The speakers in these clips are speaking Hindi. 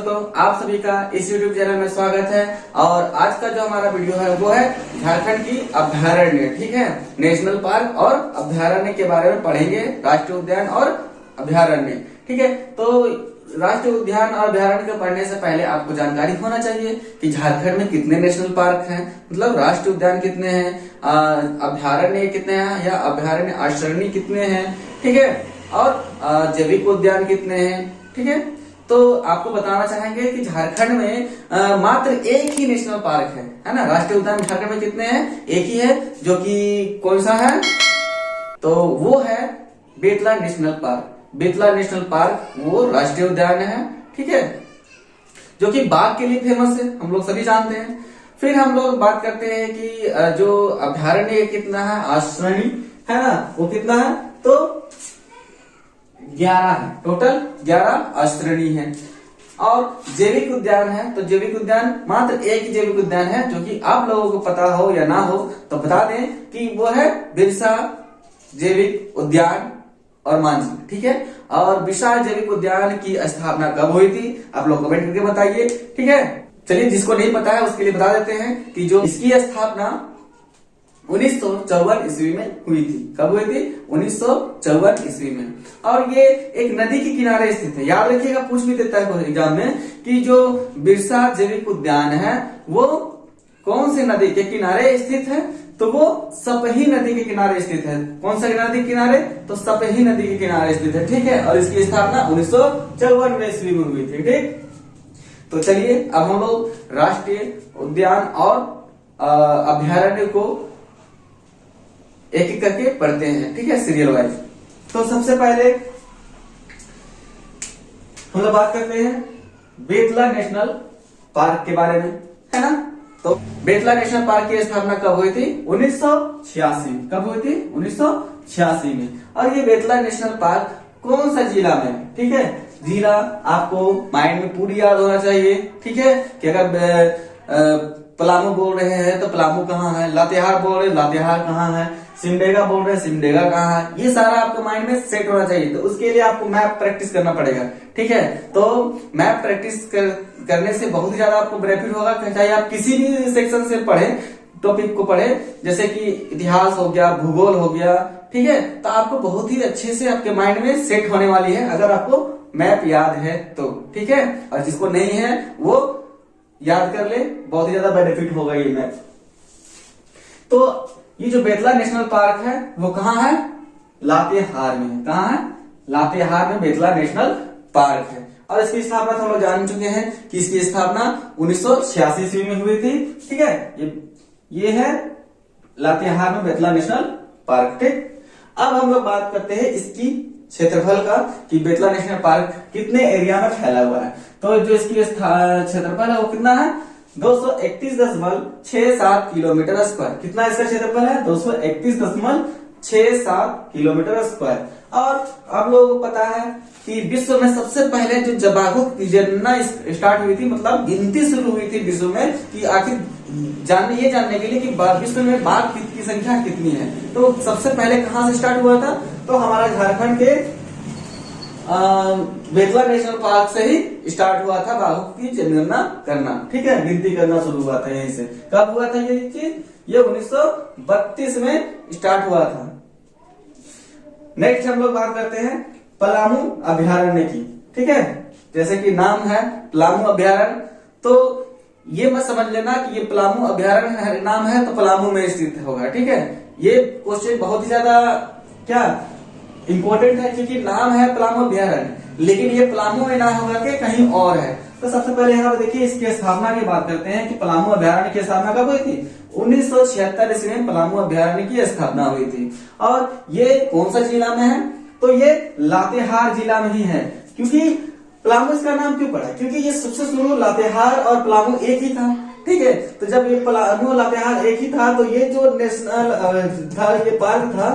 दोस्तों, आप सभी का इस YouTube चैनल में स्वागत है। और आज का जो हमारा वीडियो है वो है झारखंड की अभ्यारण्य, ठीक है, नेशनल पार्क और अभ्यारण्य के बारे में पढ़ेंगे। राष्ट्रीय उद्यान और अभ्यारण्य, ठीक है। तो राष्ट्रीय उद्यान और अभ्यारण्य को पढ़ने से पहले आपको जानकारी होना चाहिए कि झारखंड में कितने नेशनल पार्क हैं, मतलब राष्ट्रीय उद्यान कितने हैं, अभ्यारण्य कितने हैं या अभ्यारण्य आश्रयणी कितने हैं, ठीक है, और जैविक उद्यान कितने हैं, ठीक है। तो आपको बताना चाहेंगे कि झारखंड में मात्र एक ही नेशनल पार्क है ना। राष्ट्रीय उद्यान झारखंड में कितने हैं? एक ही है, जो कि कौन सा है? तो वो है Betla national park. Betla national park वो राष्ट्रीय उद्यान है, ठीक है, जो कि बाघ के लिए फेमस है, हम लोग सभी जानते हैं। फिर हम लोग बात करते हैं कि जो अभ्यारण्य कितना है, आश्रयणी है ना, वो कितना है? तो 11 है, टोटल 11 आश्रयणी है। और जैविक उद्यान है, तो जैविक उद्यान मात्र एक ही जैविक उद्यान है, जो कि आप लोगों को पता हो या ना हो तो बता दें कि वो है बिरसा जैविक उद्यान और मांझी, ठीक है। और विशाल जैविक उद्यान की स्थापना कब हुई थी, आप लोग कमेंट करके बताइए, ठीक है। चलिए, जिसको नहीं पता है उसके लिए बता देते हैं कि जो इसकी स्थापना 1954 ईस्वी में हुई थी। कब हुई थी? 1954 ईस्वी में। और ये एक नदी के किनारे स्थित है। याद रखिएगा, पूछ भी देता है एग्जाम में कि जो बिरसा जैविक उद्यान है वो कौन सी नदी के किनारे स्थित है? तो वो सपही नदी के किनारे स्थित है। कौन सा नदी के किनारे? तो सपही नदी के किनारे स्थित है, ठीक है। और इसकी स्थापना 1954 ईस्वी में हुई थी, ठीक। तो चलिए, अब हम लोग राष्ट्रीय उद्यान और अभ्यारण्य को एक एक करके पढ़ते हैं, ठीक है, सीरियल वाइज। तो सबसे पहले हम लोग बात करते हैं बेतला नेशनल पार्क के बारे में, है ना। तो बेतला नेशनल पार्क की स्थापना कब हुई थी? 1986। कब हुई थी? 1986 में। और ये बेतला नेशनल पार्क कौन सा जिला में, ठीक है, जिला आपको माइंड में पूरी याद होना चाहिए, ठीक है। कि अगर पलामू बोल रहे हैं तो पलामू कहाँ है, लातेहार बोल रहे लातेहार कहाँ है, सिमडेगा बोल रहे सिमडेगा कहाँ है, ये सारा आपको माइंड में सेट होना चाहिए। तो उसके लिए आपको मैप प्रैक्टिस करना पड़ेगा, ठीक है। तो मैप प्रैक्टिस करने से बहुत ही ज्यादा आपको बेनिफिट होगा, चाहे आप किसी भी सेक्शन से पढ़े, टॉपिक को पढ़े, जैसे कि इतिहास हो गया, भूगोल हो गया, ठीक है। तो आपको बहुत ही अच्छे से आपके माइंड में सेट होने वाली है अगर आपको मैप याद है तो, ठीक है। और जिसको नहीं है वो याद कर ले, बहुत ही ज्यादा बेनिफिट होगा ये मैप। तो ये जो बेतला नेशनल पार्क है वो कहाँ है? लातेहार में। कहाँ है? लातेहार में बेतला नेशनल पार्क है। और इसकी स्थापना तो हम लोग जान चुके हैं कि इसकी स्थापना 1986 ईस्वी में हुई थी, ठीक है। ये है लातेहार में बेतला नेशनल पार्क, ठीक। अब हम लोग बात करते हैं इसकी क्षेत्रफल का कि बेतला नेशनल पार्क कितने एरिया में फैला हुआ है। तो जो इसकी क्षेत्रफल है वो कितना है? 231.67 किलोमीटर स्क्वायर। कितना इसका क्षेत्रफल है? 231.67 किलोमीटर स्क्वायर। और आप लोगों को पता है कि विश्व में सबसे पहले जो बाघों की गणना स्टार्ट हुई थी, मतलब गिनती शुरू हुई थी विश्व में, कि आखिर ये जानने के लिए कि विश्व में बाघ की संख्या कितनी है। तो सबसे पहले कहाँ से स्टार्ट हुआ था? तो हमारा झारखंड के बेतला नेशनल पार्क से ही स्टार्ट हुआ था बाघों की जनगणना करना, ठीक है, गिनती करना शुरू हुआ था यहीं से। कब हुआ था ये चीज? ये 1932 में स्टार्ट हुआ था। नेक्स्ट हम लोग बात करते हैं पलामू अभ्यारण्य की, ठीक है। जैसे कि नाम है पलामू अभ्यारण्य, तो ये मत समझ लेना कि ये पलामू अभ्यारण्य नाम है तो पलामू में स्थित होगा, ठीक है। ये क्वेश्चन बहुत ही ज्यादा क्या इंपॉर्टेंट है, क्योंकि नाम है पलामू अभ्यारण्य, लेकिन ये पलामू में ना होगा के कहीं और है। तो सबसे पहले यहाँ पर देखिए इसकी स्थापना की बात करते हैं कि पलामू अभ्यारण्य की स्थापना कब हुई थी? 1976 ईस्वी में पलामू अभ्यारण्य की स्थापना हुई थी। और ये कौन सा जिला में है? तो ये लातेहार जिला में ही है। क्योंकि पलामू इसका नाम क्यों पड़ा? क्योंकि ये सबसे शुरू लातेहार और पलामू एक ही था, ठीक है। तो जब ये पलामू लातेहार एक ही था तो ये जो नेशनल था, ये पार्क था,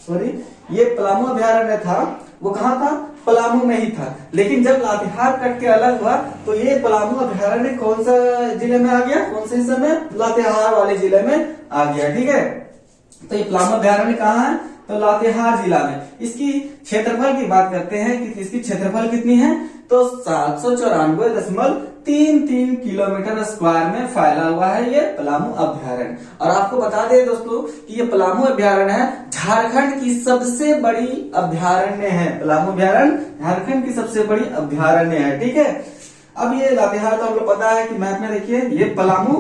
सॉरी, ये पलामू अभ्यारण्य था, वो कहाँ था? पलामू में ही था। लेकिन जब लातेहार कट के अलग हुआ तो ये पलामू अभ्यारण्य कौन सा जिले में आ गया? कौन से हिस्से में? लातेहार वाले जिले में आ गया, ठीक है। तो ये पलामू अभ्यारण्य कहाँ है? तो लातेहार जिला में इसकी क्षेत्रफल की बात करते हैं कि इसकी क्षेत्रफल कितनी है, तो 794.33 किलोमीटर स्क्वायर में फैला हुआ है ये पलामू अभ्यारण्य। और आपको बता दें दोस्तों कि ये पलामू अभ्यारण्य है झारखंड की सबसे बड़ी अभ्यारण्य है। पलामू अभ्यारण्य झारखंड की सबसे बड़ी अभ्यारण्य है, ठीक है। अब ये लातेहार तो आपको पता है कि मैप में देखिए ये पलामू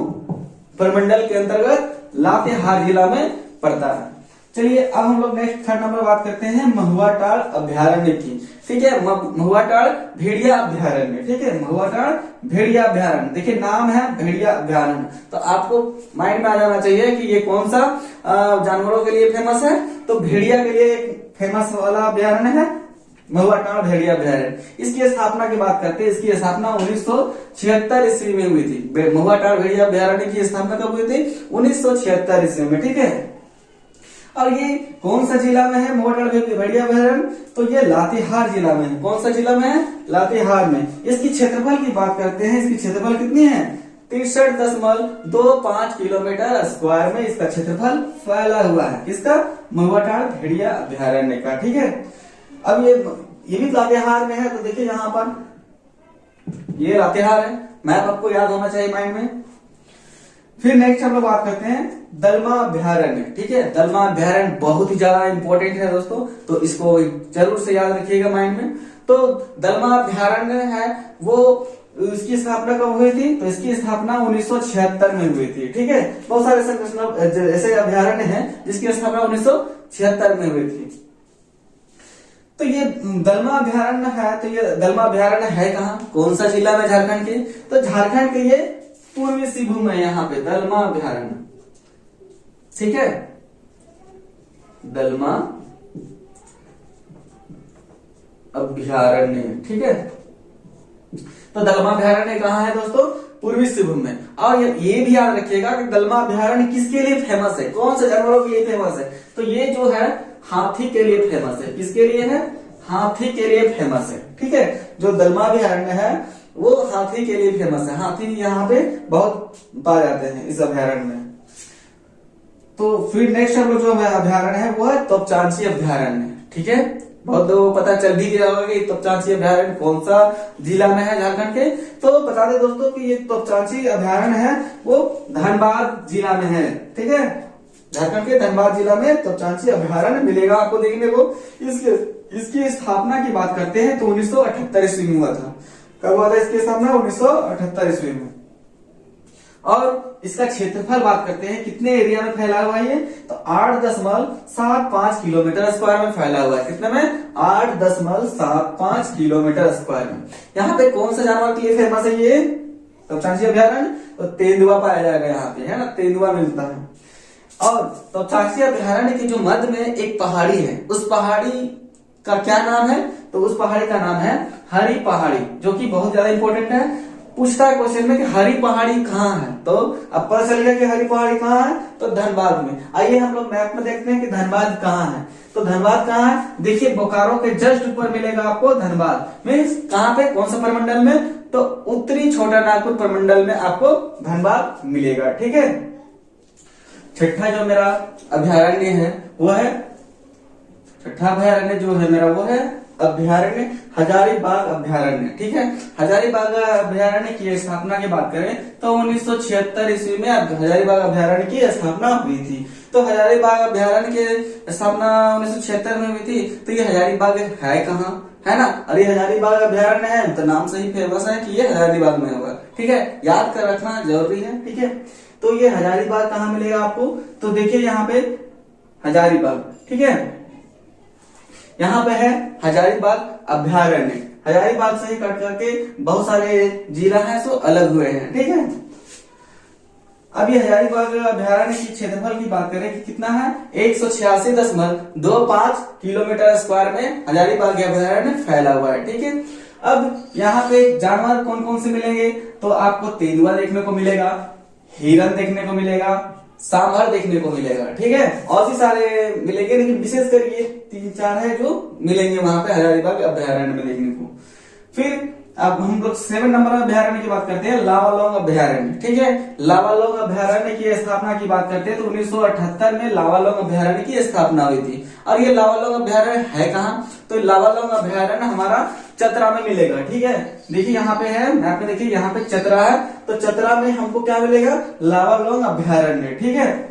प्रमंडल के अंतर्गत लातेहार जिला में पड़ता है। चलिए अब हम लोग नेक्स्ट थर्ड नंबर बात करते हैं महुआटाड़ अभ्यारण्य की, ठीक है। महुआटाड़ भेड़िया अभ्यारण्य, ठीक है। महुआटाड़ भेड़िया अभ्यारण्य, देखिए नाम है भेड़िया अभ्यारण्य, तो आपको माइंड में आ जाना चाहिए कि ये कौन सा जानवरों के लिए फेमस है, तो भेड़िया के लिए एक फेमस वाला अभ्यारण्य है महुआटाड़ भेड़िया अभ्यारण्य। इसकी स्थापना की बात करते हैं, इसकी स्थापना 1976 ईस्वी में हुई थी। महुआटाड़ भेड़िया अभ्यारण्य की स्थापना कब हुई थी, 1976 ईस्वी में, ठीक है। और ये कौन सा जिला में है महुआटाड़ भेड़िया अभ्यारण्य, तो ये लातेहार जिला में है। कौन सा जिला में है, लातेहार में। इसकी क्षेत्रफल की बात करते हैं, इसकी क्षेत्रफल कितनी है, 63.25 किलोमीटर स्क्वायर में इसका क्षेत्रफल फैला हुआ है, किसका, महुआटाड़ भेड़िया अभ्यारण्य का, ठीक है। अब ये भी लातेहार में है, तो देखिए यहाँ पर ये लातेहार है, मैप आपको याद होना चाहिए माइंड में। फिर नेक्स्ट हम लोग बात करते हैं दलमा अभ्यारण्य, ठीक है। दलमा अभ्यारण्य बहुत ही ज्यादा इंपॉर्टेंट है दोस्तों, तो इसको जरूर से याद रखिएगा माइंड में। तो दलमा अभ्यारण्य है वो इसकी स्थापना कब हुई थी, तो इसकी स्थापना 1976 में हुई थी, ठीक है। बहुत सारे ऐसे अभ्यारण्य हैं जिसकी स्थापना 1976 में हुई थी। तो ये दलमा अभ्यारण्य है, तो ये दलमा अभ्यारण्य है कहाँ, कौन सा जिला में, झारखंड के, तो झारखंड के ये पूर्वी सिंहभूम है यहाँ पे दलमा अभ्यारण्य, ठीक है। दलमा अभ्यारण्य, ठीक है। तो दलमा अभ्यारण्य कहाँ है दोस्तों, पूर्वी सिंहभूम में। और ये भी याद रखिएगा कि दलमा अभ्यारण्य किसके लिए फेमस है, कौन से जानवरों के लिए फेमस है, तो ये जो है हाथी के लिए फेमस है। किसके लिए है, हाथी के लिए फेमस है, ठीक है। जो दलमा अभ्यारण्य है वो हाथी के लिए फेमस है। हाथी यहाँ पे बहुत पाए जाते हैं इस अभ्यारण्य में। तो फिर नेक्स्ट हम लोग जो अभ्यारण्य है वो है तोपचांची अभ्यारण्य, ठीक है। बहुत लोगों को पता चल भी गया होगा कि तोपचांची अभ्यारण्य कौन सा जिला में है झारखंड के, तो बता दें दोस्तों कि ये तोपचांची अभ्यारण्य है वो धनबाद जिला में है, ठीक है। झारखंड के धनबाद जिला में तोपचांची अभ्यारण्य मिलेगा आपको देखने को। इसकी स्थापना की बात करते हैं तो 1978 ईस्वी में हुआ था। कब हुआ था इसकी स्थापना, 1978 ईस्वी में। और इसका क्षेत्रफल बात करते हैं कितने एरिया में फैला हुआ है ये, तो 8.75 किलोमीटर स्क्वायर में फैला हुआ है। कितने में, 8.75 किलोमीटर स्क्वायर में। यहाँ पे कौन सा जानवर के लिए फेमस है ये तोपचांची अभ्यारण्य, तो तेंदुआ पाया जाएगा यहाँ पे, है ना, तेंदुआ मिलता है। और तोपचांची अभ्यारण्य के जो मध्य में एक पहाड़ी है, उस पहाड़ी का क्या नाम है, तो उस पहाड़ी का नाम है हरी पहाड़ी, जो कि बहुत ज्यादा इंपॉर्टेंट है। पूछता है क्वेश्चन में कि हरी पहाड़ी कहाँ है, तो अब पता चल गया कि हरी पहाड़ी कहाँ है, तो धनबाद में। आइए हम लोग मैप में देखते हैं कि धनबाद कहाँ है। तो धनबाद कहाँ है, देखिए बोकारो के जस्ट ऊपर मिलेगा आपको धनबाद। मीन्स कहाँ पे, कौन सा प्रमंडल में, तो उत्तरी छोटा नागपुर प्रमंडल में आपको धनबाद मिलेगा, ठीक है। छठा जो मेरा अभ्यारण्य है वो है, छठा अभ्यारण्य जो है मेरा वो है अभ्यारण्य हजारीबाग अभ्यारण्य, ठीक है। हजारीबाग अभ्यारण्य की स्थापना की बात करें तो 1976 ईस्वी में हजारीबाग अभ्यारण्य की स्थापना हुई थी। तो हजारीबाग अभ्यारण्य की स्थापना 1976 में हुई थी। तो ये हजारीबाग है कहाँ, है ना, अरे हजारीबाग अभ्यारण्य है तो नाम से ही फेमस है कि ये हजारीबाग में होगा, ठीक है। याद कर रखना जरूरी है, ठीक है। तो ये हजारीबाग कहाँ मिलेगा आपको, तो देखिए यहाँ पे हजारीबाग, ठीक है। यहाँ पे है हजारीबाग अभ्यारण्य। हजारीबाग से ही कट करके बहुत सारे जिला हैं सो अलग हुए हैं, ठीक है। अब ये हजारीबाग अभ्यारण्य की क्षेत्रफल की बात करें कि कितना है, 186.25 किलोमीटर स्क्वायर में हजारीबाग अभ्यारण्य फैला हुआ है, ठीक है। अब यहाँ पे जानवर कौन कौन से मिलेंगे, तो आपको तेंदुआ देखने को मिलेगा, हिरन देखने को मिलेगा, सांभर देखने को मिलेगा, ठीक है। और भी सारे मिलेंगे, लेकिन विशेष कर ये 3-4 है जो मिलेंगे वहां पे हजारीबाग अभ्यारण्य में देखने को। फिर अब हम लोग 7 नंबर अभ्यारण्य की बात करते हैं, लावालौंग अभ्यारण्य। ठीक है, लावालौंग अभ्यारण्य की स्थापना की बात करते हैं तो 1978 में लावालौंग अभ्यारण्य की स्थापना हुई थी। और ये लावालौंग अभ्यारण्य है कहाँ? तो लावालौंग अभ्यारण्य हमारा चतरा में मिलेगा। ठीक है, देखिए यहाँ पे है मैप में, देखिए यहाँ पे चतरा है, तो चतरा में हमको क्या मिलेगा? लावालौंग अभ्यारण्य। ठीक है,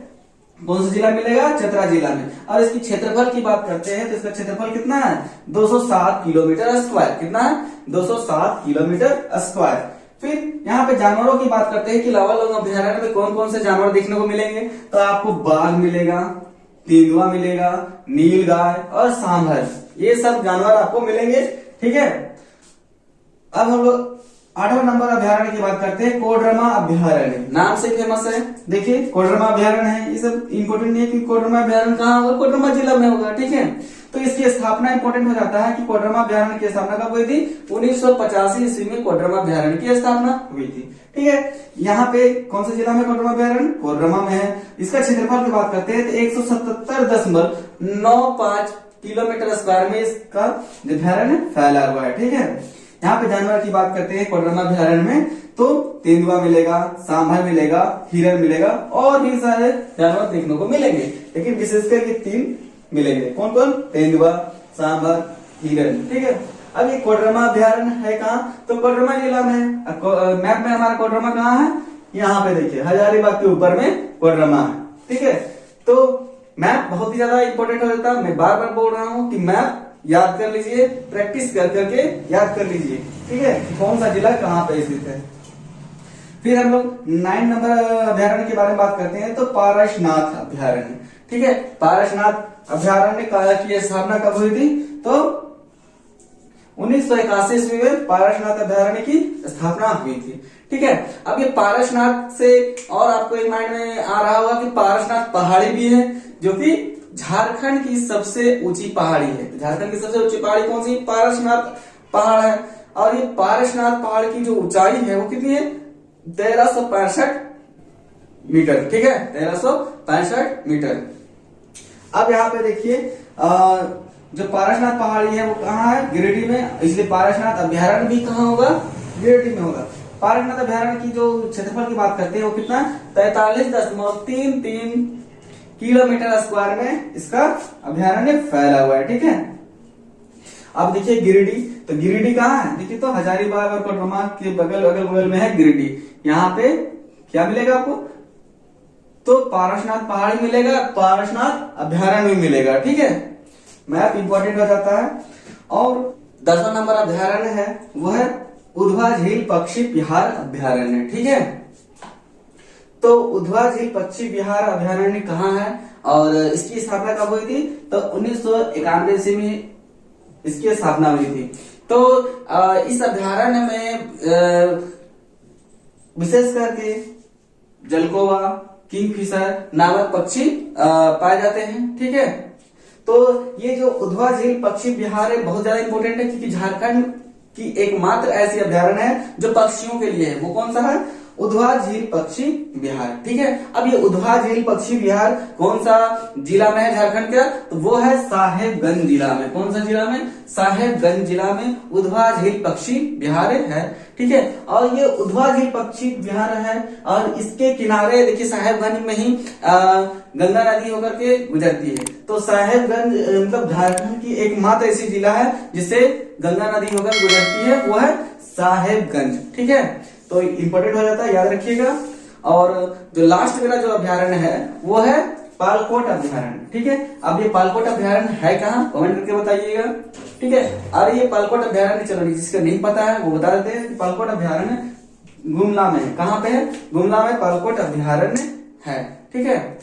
कौन सा जिला मिलेगा? चतरा जिला में। और इसकी क्षेत्रफल की बात करते हैं तो इसका क्षेत्रफल कितना है? 207 किलोमीटर स्क्वायर। कितना है? 207 किलोमीटर स्क्वायर। फिर यहाँ पे जानवरों की बात करते हैं कि लावालौंग अभ्यारण्य में कौन कौन से जानवर देखने को मिलेंगे? तो आपको बाघ मिलेगा, तेंदुआ मिलेगा, नीलगाय और सांभर, ये सब जानवर आपको मिलेंगे। ठीक है, अब हम लोग 8वां नंबर अभ्यारण्य की बात करते हैं, कोडरमा अभ्यारण्य। नाम से फेमस है, देखिए कोडरमा अभ्यारण्य है। ये सब इंपोर्टेंट नहीं है कि कोडरमा अभ्यारण्य कहाँ होगा, कोडरमा जिला में होगा। ठीक है, तो इसकी स्थापना इंपोर्टेंट हो जाता है कि कोडरमा अभ्यारण्य की स्थापना कब हुई थी? 1985 ईस्वी में कोडरमा अभ्यारण्य की स्थापना हुई थी। ठीक है, यहाँ पे कौन सा जिला में कोडरमा अभ्यारण्य? कोडरमा में है। इसका क्षेत्रफल की बात करते हैं तो 177.95 किलोमीटर स्क्वायर में इसका अभ्यारण्य फैला हुआ है। ठीक है, यहाँ पे जानवर की बात करते हैं कोडरमा अभ्यारण्य में तो तेंदुआ मिलेगा, सांभर मिलेगा, हिरण मिलेगा और भी सारे जानवर देखने को मिलेंगे, लेकिन विशेषकर ये 3 मिलेंगे। कौन कौन? तेंदुआ, सांभर, हिरण। ठीक है, अब ये कोडरमा अभ्यारण्य है कहाँ? तो कोडरमा जिला में। मैप में हमारा कोडरमा कहाँ है? यहाँ पे देखिए, हजारीबाग के ऊपर में कोडरमा है। ठीक है, तो मैप बहुत ही ज्यादा इंपॉर्टेंट हो जाता है। मैं बार बार बोल रहा हूँ कि मैप याद कर लीजिए, प्रैक्टिस कर करके याद कर लीजिए। ठीक है, कौन सा जिला कहाँ पे स्थित है। फिर हम लोग 9 नंबर अभ्यारण्य के बारे में बात करते हैं तो पारसनाथ अभ्यारण्य। ठीक है, पारसनाथ अभ्यारण्य की स्थापना कब हुई थी? तो 1981 ईस्वी में पारसनाथ अभ्यारण्य की स्थापना हुई थी। ठीक है, अब ये पारसनाथ से और आपको एक माइंड में आ रहा होगा कि पारसनाथ पहाड़ी भी है, जो कि झारखंड की सबसे ऊंची पहाड़ी है। झारखंड की सबसे ऊंची पहाड़ी कौन सी? पारसनाथ पहाड़ है। और ये पारसनाथ पहाड़ की जो ऊंचाई है वो कितनी है? 1365 मीटर। ठीक है, 1365 मीटर। अब यहाँ पे देखिए जो पारसनाथ पहाड़ी है वो कहाँ है? गिरिडीह में, इसलिए पारसनाथ अभ्यारण्य भी कहाँ होगा? गिरिडीह में होगा। पारसनाथ अभ्यारण्य की जो क्षेत्रफल की बात करते हैं वो कितना? 43.33 किलोमीटर स्क्वायर में इसका अभ्यारण्य फैला हुआ है। ठीक है, अब देखिए गिरिडीह, तो गिरिडीह कहाँ है? देखिए तो हजारीबाग और कोडरमा के अगल बगल में है गिरिडीह। यहाँ पे क्या मिलेगा आपको? तो पारसनाथ पहाड़ी मिलेगा, पारसनाथ अभ्यारण्य भी मिलेगा। ठीक है, मैप इंपॉर्टेंट हो जाता है। और 10वां नंबर अभ्यारण्य है वो है उधवा झील पक्षी विहार अभ्यारण्य। ठीक है, तो उधवा झील पक्षी विहार अभ्यारण्य कहाँ है और इसकी स्थापना कब हुई थी? तो 1991 ईस्वी में इसकी स्थापना हुई थी। तो इस अभ्यारण्य में विशेष करके जलकोवा, किंगफिशर नामक पक्षी पाए जाते हैं। ठीक है, तो ये जो उधवा झील पक्षी विहार है बहुत ज्यादा इंपॉर्टेंट है, क्योंकि झारखंड की एकमात्र ऐसी अभ्यारण्य है जो पक्षियों के लिए है। वो कौन सा है? उधवा झील पक्षी विहार। ठीक है, अब ये उधवा झील पक्षी विहार कौन सा जिला में है झारखंड का? तो वो है साहेबगंज जिला में। कौन सा जिला में? साहेबगंज जिला में उधवा झील पक्षी विहार है। ठीक है, और ये उधवा झील पक्षी विहार है और इसके किनारे देखिए साहेबगंज में ही गंगा नदी होकर के गुजरती है। तो साहेबगंज मतलब झारखंड की एकमात्र ऐसी जिला है जिससे गंगा नदी होकर गुजरती है, वो है साहेबगंज। ठीक है, तो इंपॉर्टेंट हो जाता है, याद रखिएगा। और जो लास्ट मेरा जो अभ्यारण्य है वो है पालकोट अभ्यारण्य। ठीक है, अब ये पालकोट अभ्यारण्य है कहाँ? कमेंट करके बताइएगा। ठीक है, अरे ये पालकोट अभ्यारण्य, चलो जिसका नहीं पता है वो बता देते हैं। पालकोट अभ्यारण्य गुमला में है। कहाँ पे है? गुमला में पालकोट अभ्यारण्य है। ठीक है,